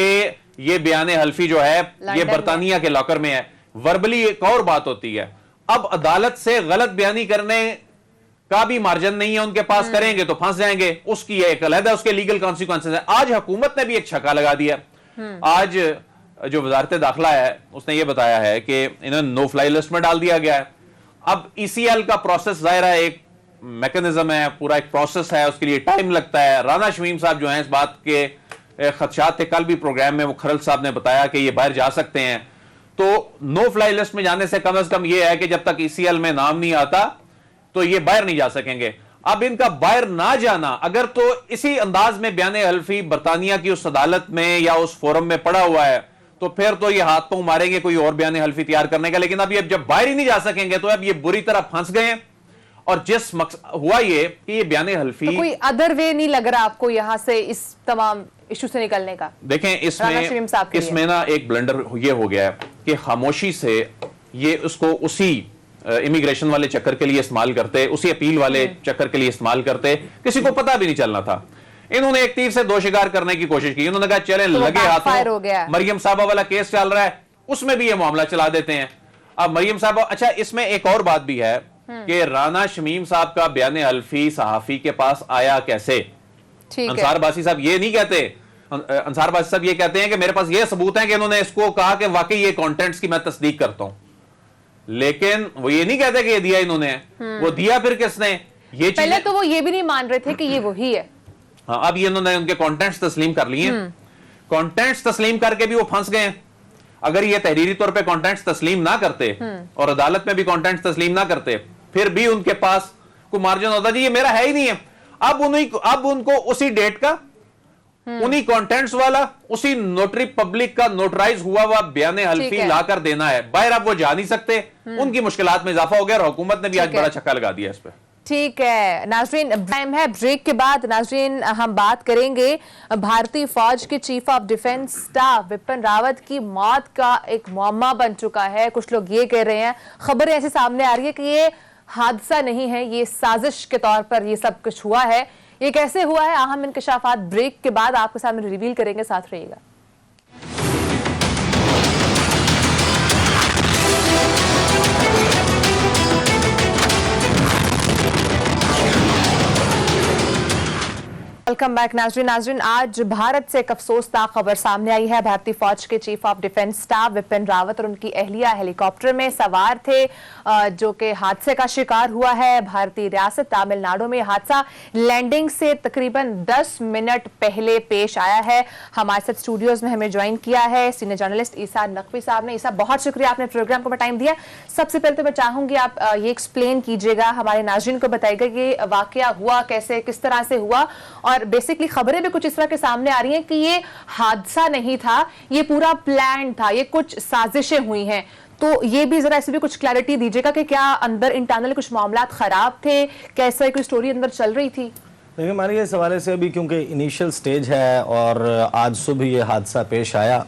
ये बयान हल्फी जो है ये बरतानिया के लॉकर में है। वर्बली एक और बात होती है। अब अदालत से गलत बयानी करने का भी मार्जिन नहीं है उनके पास, करेंगे तो फंस जाएंगे, उसकी एक अलग है, उसके लीगल कॉन्सिक्वेंसेस है। आज हुकूमत ने भी एक छक्का लगा दिया। आज जो वजारत दाखिला है उसने ये बताया है कि इन्हें नो फ्लाई लिस्ट में डाल दिया गया है। अब ईसीएल का प्रोसेस जाहिर है एक मैकेनिज्म है, पूरा एक प्रोसेस है, उसके लिए टाइम लगता है। राना शमीम साहब जो हैं इस बात के खदशात थे, कल भी प्रोग्राम में वो खरल साहब ने बताया कि ये बाहर जा सकते हैं। तो नो फ्लाई लिस्ट में जाने से कम ये है कि जब तक ईसीएल में नाम नहीं आता तो ये बाहर नहीं जा सकेंगे। अब इनका बाहर ना जाना अगर तो इसी अंदाज में बयान हल्फी बरतानिया की उस अदालत में या उस फोरम में पड़ा हुआ है, तो फिर तो ये हाथ पांव मारेंगे कोई और बयान हल्फी तैयार करने का। लेकिन अब ये जब बाहर ही नहीं जा सकेंगे तो अब ये बुरी तरह फंस गए हैं। और जिस हुआ ये कि ये बयान हल्फी, तो कोई अदर वे नहीं लग रहा आपको यहां से इस तमाम इशू से निकलने का? देखें इसमें ना एक ब्लंडर ये हो गया है कि खामोशी से ये उसको उसी इमिग्रेशन वाले चक्कर के लिए इस्तेमाल करते, उसी अपील वाले चक्कर के लिए इस्तेमाल करते, किसी को पता भी नहीं चलना था। इन्होंने एक तीर से दो शिकार करने की कोशिश की। इन्होंने कहा चले तो लगे हाथों, मरियम साहबा वाला केस चल रहा है उसमें भी ये मामला चला देते हैं। अब मरियम साहबा, अच्छा इसमें एक और बात भी है कि राना शमीम साहब का बयान हल्फी सहाफी के पास आया कैसे? अंसार बासी साहब ये नहीं कहते, अंसार बासी साहब ये कहते हैं कि मेरे पास ये सबूत है कि इन्होंने इसको कहा कि वाकई ये कंटेंट्स की मैं तस्दीक करता हूं, लेकिन वो ये नहीं कहते कि ये दिया इन्होंने। वो दिया फिर किसने? ये पहले तो वो ये भी नहीं मान रहे थे कि ये वही है। हाँ, अब ये इन्होंने उनके कंटेंट्स तस्लीम कर लिए। कंटेंट्स तस्लीम करके भी वो फंस गए। अगर ये तहरीरी तौर पे कंटेंट्स तस्लीम ना करते और अदालत में भी कंटेंट्स तस्लीम ना करते, फिर भी उनके पास कोई मार्जिन होता जी ये मेरा है ही नहीं है। अब उनको उसी डेट का, उन्हीं कंटेंट्स वाला, उसी नोटरी पब्लिक का नोटराइज हुआ बयान हल्फी लाकर देना है। बाहर अब वो जा नहीं सकते, उनकी मुश्किलात में इजाफा हो गया और हुकूमत ने भी आज बड़ा छक्का लगा दिया इस पर। ठीक है नाजरीन, टाइम है ब्रेक के बाद नाजरीन हम बात करेंगे भारतीय फौज के chief of defence staff Vipin Rawat की मौत का एक मुअम्मा बन चुका है। कुछ लोग ये कह रहे हैं, खबरें ऐसे सामने आ रही है कि ये हादसा नहीं है, ये साजिश के तौर पर ये सब कुछ हुआ है। ये कैसे हुआ है, अहम इंकशाफात ब्रेक के बाद आपके सामने रिवील करेंगे, साथ रहिएगा। वेलकम बैक नाजरीन। आज भारत से एक अफसोसनाक खबर सामने आई है। भारतीय फौज के chief of defence staff Vipin Rawat और उनकी अहलिया हेलीकॉप्टर में सवार थे, जो कि हादसे का शिकार हुआ है। भारतीय रियासत तमिलनाडु में हादसा लैंडिंग से तकरीबन 10 मिनट पहले पेश आया है। हमारे साथ स्टूडियोज में हमें ज्वाइन किया है सीनियर जर्नलिस्ट ईसा नकवी साहब ने। ईसा, बहुत शुक्रिया, आपने प्रोग्राम को टाइम दिया। सबसे पहले तो मैं चाहूंगी आप ये एक्सप्लेन कीजिएगा, हमारे नाजरीन को बताइएगा कि वाकया हुआ कैसे, किस तरह से हुआ। और बेसिकली खबरें भी कुछ इस तरह के सामने आ रही हैं कि ये हादसा नहीं था, ये पूरा प्लान था, ये कुछ साजिशें हुई हैं। तो ये भी जरा ऐसे भी कुछ क्लैरिटी दीजिएगा कि क्या अंदर इंटरनल कुछ मामलात खराब थे, कैसे कोई स्टोरी अंदर चल रही थी? देखिए, हमारे इस हवाले से अभी क्योंकि इनिशियल स्टेज है और आज सुबह ये हादसा पेश आया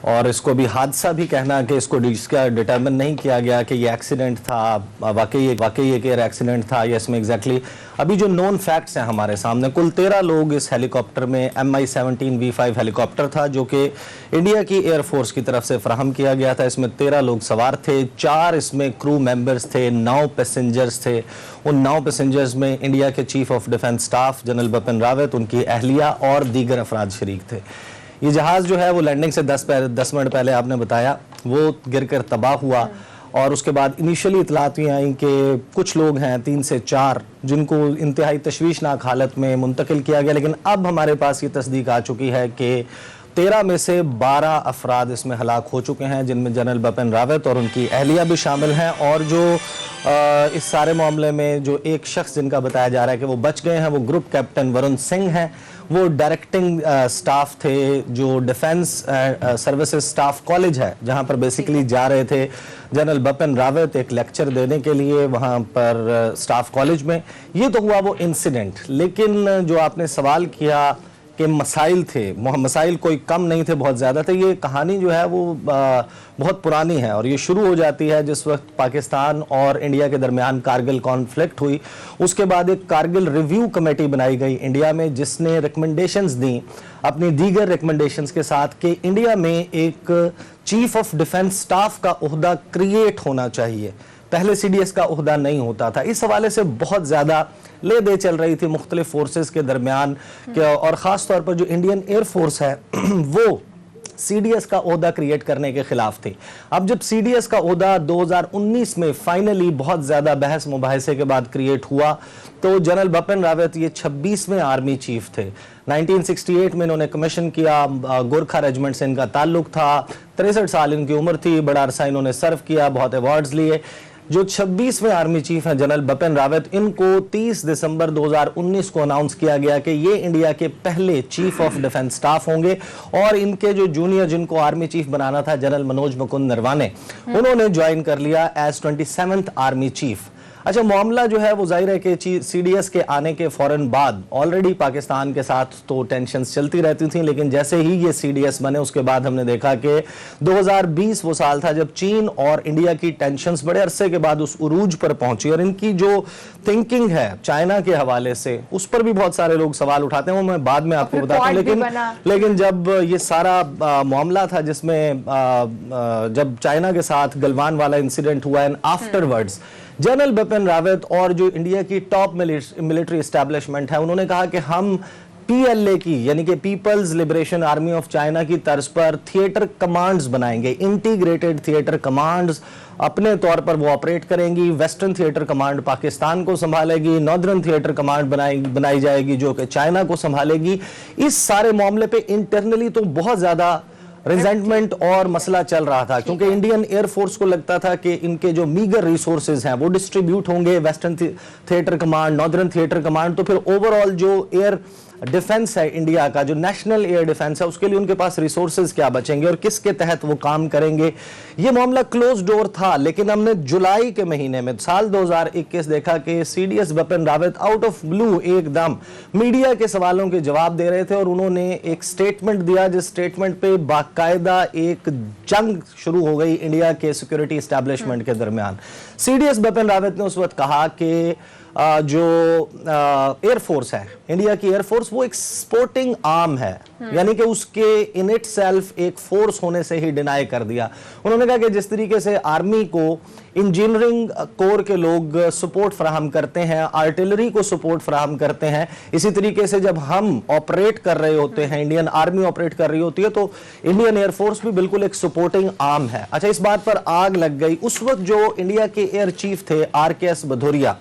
और इसको भी हादसा भी कहना कि इसको इसका डिटरमिन नहीं किया गया कि ये एक्सीडेंट था, वाकई एक एयर एक्सीडेंट था या इसमें एग्जैक्टली अभी जो नोन फैक्ट्स हैं हमारे सामने, कुल 13 लोग इस हेलीकॉप्टर में MI-17 V5 हेलीकॉप्टर था जो कि इंडिया की एयरफोर्स की तरफ से फराहम किया गया था। इसमें 13 लोग सवार थे, 4 इसमें क्रू मेंबर्स थे, 9 पैसेंजर्स थे। उन 9 पैसेंजर्स में इंडिया के chief of defence staff general Bipin Rawat, उनकी अहलिया और दीगर अफराद शरीक थे। ये जहाज़ जो है वो लैंडिंग से 10 मिनट पहले आपने बताया वो गिरकर तबाह हुआ और उसके बाद इनिशियली इतलात ये आई कि कुछ लोग हैं 3 से 4 जिनको इंतहाई तशवीशनाक हालत में मुंतकिल किया गया, लेकिन अब हमारे पास ये तस्दीक आ चुकी है कि 13 में से 12 अफराद इसमें हलाक हो चुके हैं, जिनमें जनरल बिपिन रावत और उनकी अहलिया भी शामिल हैं। और जो इस सारे मामले में जो एक शख्स जिनका बताया जा रहा है कि वो बच गए हैं, वो ग्रुप कैप्टन वरुण सिंह हैं। वो डायरेक्टिंग स्टाफ थे जो डिफेंस सर्विसेज स्टाफ कॉलेज है जहां पर बेसिकली जा रहे थे जनरल बिपिन रावत एक लेक्चर देने के लिए वहां पर स्टाफ कॉलेज में। ये तो हुआ वो इंसिडेंट, लेकिन जो आपने सवाल किया कि मसाइल थे, मसाइल कोई कम नहीं थे, बहुत ज़्यादा थे। ये कहानी जो है वो बहुत पुरानी है और ये शुरू हो जाती है जिस वक्त पाकिस्तान और इंडिया के दरमियान कारगिल कॉन्फ्लिक्ट हुई। उसके बाद एक कारगिल रिव्यू कमेटी बनाई गई इंडिया में जिसने रिकमेंडेशंस दी अपनी दीगर रिकमेंडेशंस के साथ कि इंडिया में एक चीफ ऑफ डिफेंस स्टाफ का ओहदा क्रिएट होना चाहिए। पहले CDS का ओहदा नहीं होता था। इस हवाले से बहुत ज़्यादा ले दे चल रही थी मुख्तलिफ फोर्सेस के दरमियान और ख़ास तौर पर जो इंडियन एयरफोर्स है वो CDS का ओहदा क्रिएट करने के खिलाफ थी। अब जब CDS का ओहदा 2019 में फाइनली बहुत ज़्यादा बहस मुबाहिसे के बाद क्रिएट हुआ तो जनरल बिपिन रावत ये 26वें आर्मी चीफ थे। 1968 में इन्होंने कमीशन किया, गोरखा रेजिमेंट से इनका ताल्लुक था, 63 साल इनकी उम्र थी, बड़ा अरसा इन्होंने सर्व किया, बहुत अवार्ड्स लिए। जो 26वें आर्मी चीफ हैं जनरल बिपिन रावत, इनको 30 दिसंबर 2019 को अनाउंस किया गया कि ये इंडिया के पहले चीफ ऑफ डिफेंस स्टाफ होंगे और इनके जो जूनियर जिनको आर्मी चीफ बनाना था जनरल मनोज मुकुंद नरवाने, उन्होंने ज्वाइन कर लिया एज 27th आर्मी चीफ। अच्छा, मामला जो है वो जाहिर है कि CDS के आने के फौरन बाद ऑलरेडी पाकिस्तान के साथ तो टेंशन्स चलती रहती थी, लेकिन जैसे ही ये CDS बने उसके बाद हमने देखा कि 2020 वो साल था जब चीन और इंडिया की टेंशन्स बड़े अरसे के बाद उस उरूज पर पहुंची और इनकी जो थिंकिंग है चाइना के हवाले से उस पर भी बहुत सारे लोग सवाल उठाते हैं, वो मैं बाद में आपको बताता हूँ। लेकिन जब ये सारा मामला था जिसमें जब चाइना के साथ गलवान वाला इंसिडेंट हुआ and afterwards general Bipin Rawat और जो इंडिया की टॉप मिलिट्री एस्टैब्लिशमेंट है उन्होंने कहा कि हम PLA की यानी कि people's liberation army of China की तर्ज पर थिएटर कमांड्स बनाएंगे, इंटीग्रेटेड थिएटर कमांड्स अपने तौर पर वो ऑपरेट करेंगी। वेस्टर्न थिएटर कमांड पाकिस्तान को संभालेगी, नॉर्दर्न थिएटर कमांड बनाई जाएगी जो कि चाइना को संभालेगी। इस सारे मामले पे इंटरनली तो बहुत ज्यादा रिजेंटमेंट और मसला चल रहा था क्योंकि इंडियन एयरफोर्स को लगता था कि इनके जो मीगर रिसोर्सेज हैं वो डिस्ट्रीब्यूट होंगे, western theatre command, northern theatre command, तो फिर ओवरऑल जो एयर डिफेंस है इंडिया का, जो नेशनल एयर डिफेंस है, उसके लिए उनके पास रिसोर्सेज क्या बचेंगे और किसके तहत वो काम करेंगे। ये मामला क्लोज डोर था, लेकिन हमने जुलाई के महीने में साल 2021 देखा कि CDS Bipin Rawat out of blue एकदम मीडिया के सवालों के जवाब दे रहे थे और उन्होंने एक स्टेटमेंट दिया जिस स्टेटमेंट पे बाकायदा एक जंग शुरू हो गई इंडिया के सिक्योरिटी एस्टैब्लिशमेंट के दरमियान। CDS बिपिन रावत ने उस वक्त कहा कि जो एयरफोर्स है, इंडिया की एयरफोर्स, वो एक स्पोर्टिंग आर्म है, यानी कि उसके इन इट सेल्फ एक फोर्स होने से ही डिनाई कर दिया। उन्होंने कहा कि जिस तरीके से आर्मी को इंजीनियरिंग कोर के लोग सपोर्ट फराहम करते हैं, आर्टिलरी को सपोर्ट फराहम करते हैं, इसी तरीके से जब हम ऑपरेट कर रहे होते हैं, इंडियन आर्मी ऑपरेट कर रही होती है, तो इंडियन एयरफोर्स भी बिल्कुल एक सपोर्टिंग आर्म है। अच्छा, इस बात पर आग लग गई उस वक्त जो इंडिया के एयर चीफ थे RKS भदौरिया,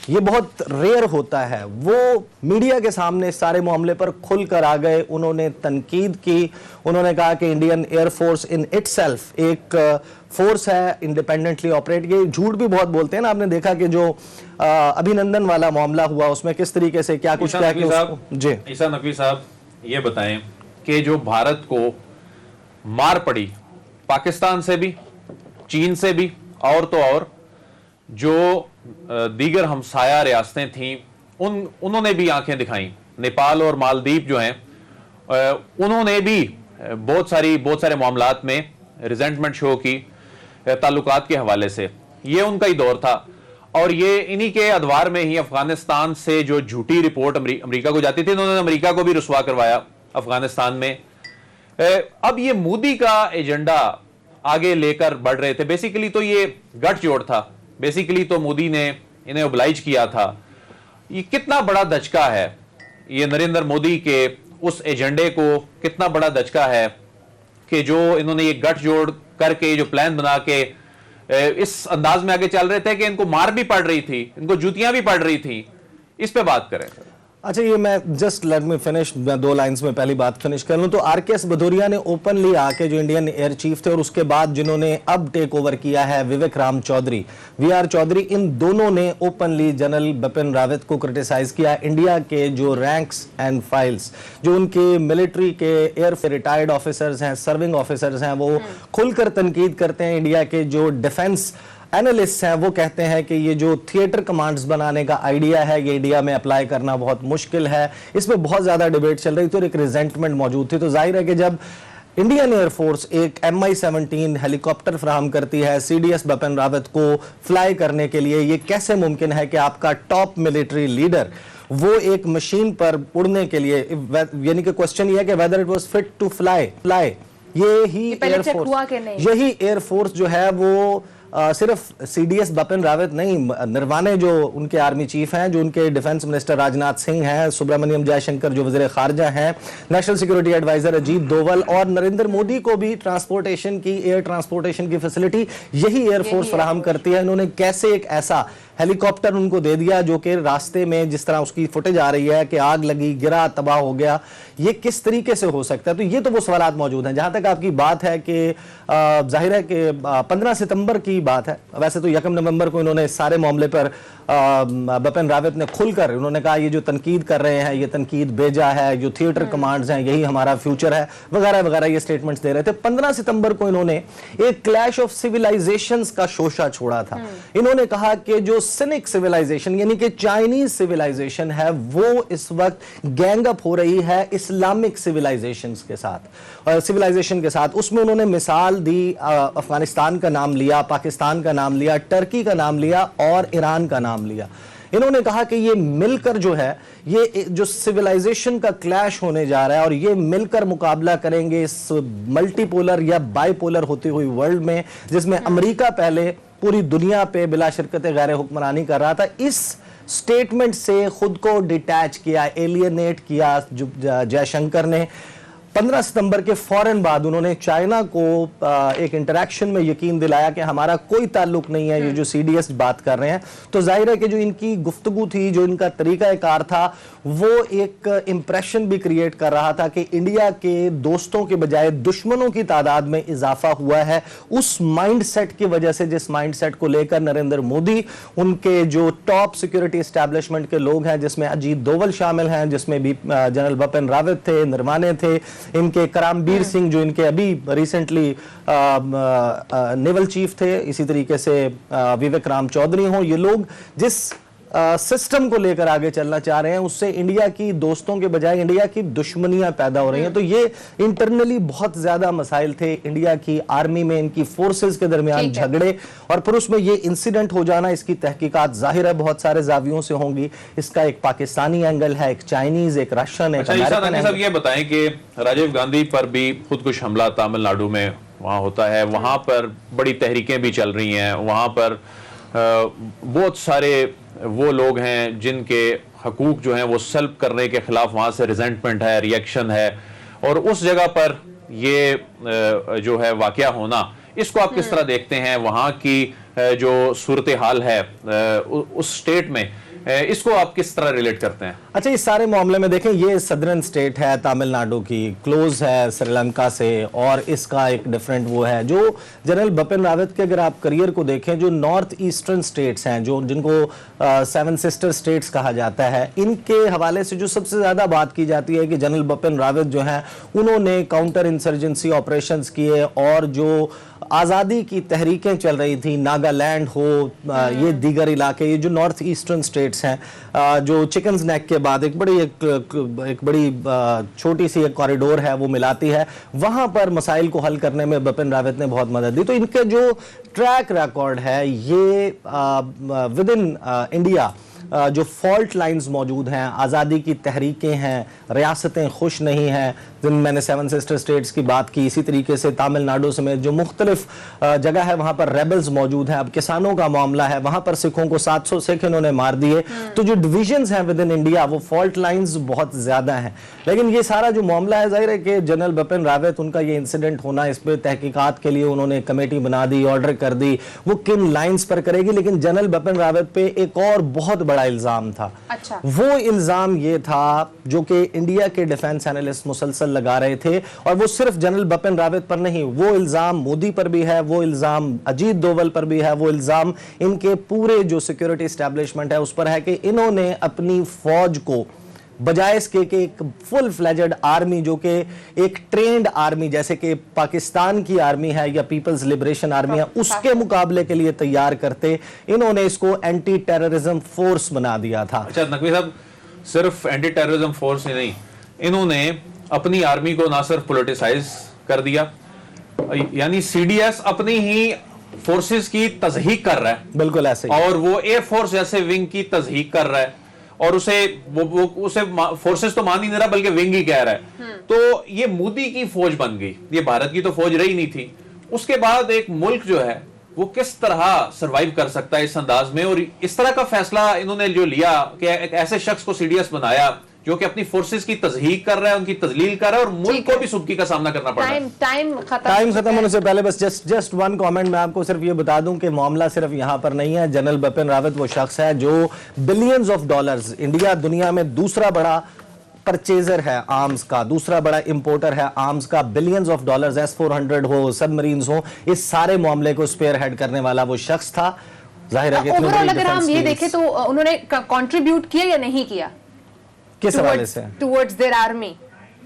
ये बहुत रेयर होता है, वो मीडिया के सामने इस सारे मामले पर खुलकर आ गए। उन्होंने तनकीद की, उन्होंने कहा कि इंडियन एयरफोर्स इन इटसेल्फ एक फोर्स है, इंडिपेंडेंटली ऑपरेट। ये झूठ भी बहुत बोलते हैं ना, आपने देखा कि जो अभिनंदन वाला मामला हुआ उसमें किस तरीके से क्या कुछ क्या कि जी ईसा नकवी साहब ये बताएं कि जो भारत को मार पड़ी पाकिस्तान से भी, चीन से भी, और तो और जो दीगर हमसाया रियासतें थीं उन्होंने भी आंखें दिखाई। नेपाल और मालदीव जो हैं उन्होंने भी बहुत सारे मामलात में रिजेंटमेंट शो की ताल्लुकात के हवाले से। ये उनका ही दौर था और ये इन्हीं के अदवार में ही अफगानिस्तान से जो झूठी रिपोर्ट अमेरिका को जाती थी, उन्होंने अमेरिका को भी रुसवा करवाया अफगानिस्तान में। अब ये मोदी का एजेंडा आगे लेकर बढ़ रहे थे। बेसिकली तो ये गठजोड़ था, बेसिकली तो मोदी ने इन्हें ओबलाइज किया था। ये कितना बड़ा दचका है, ये नरेंद्र मोदी के उस एजेंडे को कितना बड़ा दचका है कि जो इन्होंने ये गठजोड़ करके जो प्लान बना के इस अंदाज में आगे चल रहे थे कि इनको मार भी पड़ रही थी, इनको जूतियां भी पड़ रही थी। इस पे बात करें। अच्छा, ये मैं जस्ट लेट मी फिनिश, मैं 2 लाइंस में पहली बात फिनिश कर लूं। तो RKS भदौरिया ने ओपनली आके, जो इंडियन एयर चीफ थे और उसके बाद जिन्होंने अब टेक ओवर किया है विवेक राम चौधरी, VR चौधरी, इन दोनों ने ओपनली जनरल बिपिन रावत को क्रिटिसाइज किया। इंडिया के जो रैंक्स एंड फाइल्स, जो उनके मिलिट्री के एयर रिटायर्ड ऑफिसर्स हैं, सर्विंग ऑफिसर्स हैं, वो खुलकर तनकीद करते हैं। इंडिया के जो डिफेंस एनालिस्ट हैं वो कहते हैं कि ये जो थिएटर कमांड्स बनाने का आइडिया है, ये इंडिया में अप्लाई करना बहुत मुश्किल है। इसमें बहुत ज्यादा डिबेट चल रही थी और एक रिजेंटमेंट मौजूद थी। तो जाहिर है कि जब इंडियन एयरफोर्स एक MI-17 हेलीकॉप्टर फ्राहम करती है CDS बिपिन रावत को फ्लाई करने के लिए, ये कैसे मुमकिन है कि आपका टॉप मिलिट्री लीडर वो एक मशीन पर उड़ने के लिए, यानी कि क्वेश्चन ये है कि whether it was fit to fly. यही एयरफोर्स जो है वो सिर्फ CDS बिपिन रावत नहीं, निर्वाणे जो उनके आर्मी चीफ हैं, जो उनके डिफेंस मिनिस्टर राजनाथ सिंह हैं, सुब्रमण्यम जयशंकर जो वज़ीर खारजा हैं, national security adviser Ajit Doval, और नरेंद्र मोदी को भी ट्रांसपोर्टेशन की, एयर ट्रांसपोर्टेशन की फैसिलिटी यही एयरफोर्स फराहम करती है। इन्होंने कैसे एक ऐसा हेलीकॉप्टर उनको दे दिया जो कि रास्ते में, जिस तरह उसकी फुटेज आ रही है कि आग लगी, गिरा, तबाह हो गया, ये किस तरीके से हो सकता है? तो ये तो वो सवालात मौजूद हैं। जहां तक आपकी बात है कि जाहिर है कि 15 सितंबर की बात है, वैसे तो 1 नवंबर को इन्होंने इस सारे मामले पर बिपिन रावत ने खुलकर उन्होंने कहा ये जो तनकीद कर रहे हैं, ये तनकीद बेजा है, जो थिएटर कमांड्स हैं यही हमारा फ्यूचर है, वगैरह वगैरह, ये स्टेटमेंट्स दे रहे थे। 15 सितंबर को इन्होंने एक क्लैश ऑफ सिविलाइजेशंस का शोशा छोड़ा था। इन्होंने कहा कि जो सिनिक सिविलाइजेशन यानी कि चाइनीज सिविलाइजेशन है, वो इस वक्त गैंग अप हो रही है इस्लामिक सिविलाइजेशन के साथ। उसमें उन्होंने मिसाल दी, अफगानिस्तान का नाम लिया, पाकिस्तान का नाम लिया, टर्की का नाम लिया और ईरान का नाम लिया। इन्होंने कहा कि ये मिलकर जो है, ये जो सिविलाइजेशन का क्लैश होने जा रहा है और ये मिलकर मुकाबला करेंगे इस मल्टीपोलर या बाइपोलर होती हुई वर्ल्ड में, जिसमें अमेरिका पहले पूरी दुनिया पे बिला शिरकत गैर हुक्मरानी कर रहा था। इस स्टेटमेंट से खुद को डिटैच किया, एलियनेट किया जयशंकर ने। 15 सितंबर के फौरन बाद उन्होंने चाइना को एक इंटरेक्शन में यकीन दिलाया कि हमारा कोई ताल्लुक नहीं है, ये जो CDS बात कर रहे हैं। तो जाहिर है कि जो इनकी गुफ्तगू थी, जो इनका तरीकाकार था, वो एक इंप्रेशन भी क्रिएट कर रहा था कि इंडिया के दोस्तों के बजाय दुश्मनों की तादाद में इजाफा हुआ है। उस माइंडसेट की वजह से, जिस माइंडसेट को लेकर नरेंद्र मोदी, उनके जो टॉप सिक्योरिटी एस्टैब्लिशमेंट के लोग हैं, जिसमें अजीत डोवल शामिल हैं, जिसमें भी जनरल बिपिन रावत थे, निर्वाणे थे, इनके करमबीर सिंह जो इनके अभी रिसेंटली नेवल चीफ थे, इसी तरीके से विवेक राम चौधरी हों, ये लोग जिस सिस्टम को लेकर आगे चलना चाह रहे हैं, उससे इंडिया की दोस्तों के बजाय इंडिया की दुश्मनियां पैदा हो रही हैं। तो ये इंटरनली बहुत ज्यादा मसाइल थे इंडिया की आर्मी में, इनकी फोर्सेस के दरमियान झगड़े, और फिर उसमें ये इंसिडेंट हो जाना। इसकी तहकीकात जाहिर है बहुत सारे जावियों से होंगी। इसका एक पाकिस्तानी एंगल है, एक चाइनीज, एक रशियन, एक अमेरिकन। सब ये बताएं कि राजीव गांधी पर भी खुदकुश हमला तमिलनाडु में वहां होता है, वहां पर बड़ी तहरीकें भी चल रही हैं, वहां पर बहुत सारे वो लोग हैं जिनके हकूक जो हैं वो सल्ब करने के खिलाफ वहां से रिजेंटमेंट है, रिएक्शन है, और उस जगह पर ये जो है वाकया होना, इसको आप किस तरह देखते हैं? वहां की जो सूरत हाल है उस स्टेट में, इसको आप किस तरह रिलेट करते हैं? अच्छा, इस सारे मामले में देखें, ये सदर्न स्टेट है तमिलनाडु की, क्लोज है श्रीलंका से, और इसका एक डिफरेंट वो है जो जनरल बिपिन रावत के अगर आप करियर को देखें, जो नॉर्थ ईस्टर्न स्टेट्स हैं, जो जिनको सेवन सिस्टर स्टेट्स कहा जाता है, इनके हवाले से जो सबसे ज्यादा बात की जाती है कि जनरल बिपिन रावत जो हैं उन्होंने काउंटर इंसर्जेंसी ऑपरेशंस किए, और जो आज़ादी की तहरीकें चल रही थी, नागालैंड हो, ये दीगर इलाके, ये जो नॉर्थ ईस्टर्न स्टेट्स हैं, जो चिकन्स नेक के बाद एक बड़ी छोटी सी एक कॉरिडोर है वो मिलाती है, वहां पर मसाइल को हल करने में बिपिन रावत ने बहुत मदद दी। तो इनके जो ट्रैक रिकॉर्ड है ये विद इन इंडिया जो फॉल्ट लाइंस मौजूद हैं, आज़ादी की तहरीकें हैं, रियासतें खुश नहीं हैं, जिन मैंने सेवन सिस्टर स्टेट्स की बात की, इसी तरीके से तमिलनाडु समेत जो मुख्तलिफ जगह है वहां पर रेबल्स मौजूद हैं। अब किसानों का मामला है, वहां पर सिखों को 700 सिख इन्होंने मार दिए। तो जो डिविजन्स हैं विद इन इंडिया, वो फॉल्ट लाइंस बहुत ज्यादा हैं। लेकिन ये सारा जो मामला है, जाहिर है कि जनरल बिपिन रावत, उनका ये इंसिडेंट होना, इस पर तहकीकात के लिए उन्होंने कमेटी बना दी, ऑर्डर कर दी, वो किन लाइन्स पर करेगी। लेकिन जनरल बिपिन रावत पे एक और बहुत बड़ा इल्जाम था। अच्छा। वो इल्जाम ये था जो कि इंडिया के डिफेंस एनालिस्ट मुसलसल लगा रहे थे, और वो सिर्फ जनरल बिपिन रावत पर नहीं, वो इल्जाम मोदी पर भी है, वो इल्जाम अजीत डोवल पर भी है, वो इल्जाम इनके पूरे जो सिक्योरिटी एस्टेब्लिशमेंट है उस पर है कि इन्होंने अपनी फौज को बजाय इसके कि एक फुल फ्लेजेड आर्मी, जो कि एक ट्रेंड आर्मी जैसे कि पाकिस्तान की आर्मी है या पीपल्स लिबरेशन आर्मी है, उसके मुकाबले के लिए तैयार करते, इन्होंने इसको एंटी टेररिज्म फोर्स बना दिया था। अच्छा नकवी साहब, सिर्फ एंटी टेररिज्म फोर्स ही नहीं, इन्होंने अपनी आर्मी को ना सिर्फ पोलिटिसाइज कर दिया, यानी सीडीएस अपनी ही फोर्सेस की तजहीक कर रहा है, बिल्कुल ऐसे ही, और वो एयरफोर्स जैसे विंग की तजहीक कर रहा है, और उसे फोर्सेस तो मान ही नहीं रहा बल्कि विंग ही कह रहा है। तो ये मोदी की फौज बन गई, ये भारत की तो फौज रही नहीं थी। उसके बाद एक मुल्क जो है वो किस तरह सरवाइव कर सकता है इस अंदाज में? और इस तरह का फैसला इन्होंने जो लिया कि एक ऐसे शख्स को सीडीएस बनाया जो कि अपनी फोर्सेस की तजहीक कर रहा है, उनकी तजलील कर रहा है, और मुल्क को भी सुबकी का सामना करना पड़ रहा है। टाइम खत्म होने से पहले बस जस्ट वन कमेंट मैं आपको सिर्फ ये बता दूं कि मामला सिर्फ यहां पर नहीं है। जनरल बिपिन रावत वो शख्स है जो बिलियंस ऑफ डॉलर्स, इंडिया दुनिया में दूसरा बड़ा परचेजर है आर्म्स का, दूसरा बड़ा इंपोर्टर है आर्म्स का, बिलियंस ऑफ डॉलर्स, S-400 हो, सबमरीन्स हो, इस सारे मामले को स्पेयर हेड करने वाला वो शख्स था। जाहिर है कि ओवरऑल अगर हम ये देखें तो उन्होंने कंट्रीब्यूट किया या नहीं किया किस हवाले से टुवर्ड्स देयर आर्मी?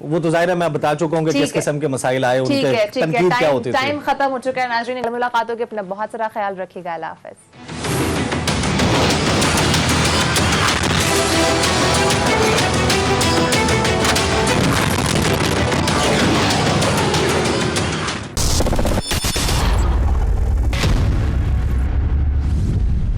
वो तो जाहिर है मैं बता चुका हूं कि किस किस्म के मसाइल आए, उनके तनकीद क्या होती थी। टाइम खत्म हो चुका है नाज़रीन, मुलाकात होगी, अपना बहुत सारा ख्याल रखिएगा। अल्लाह हाफ़िज़।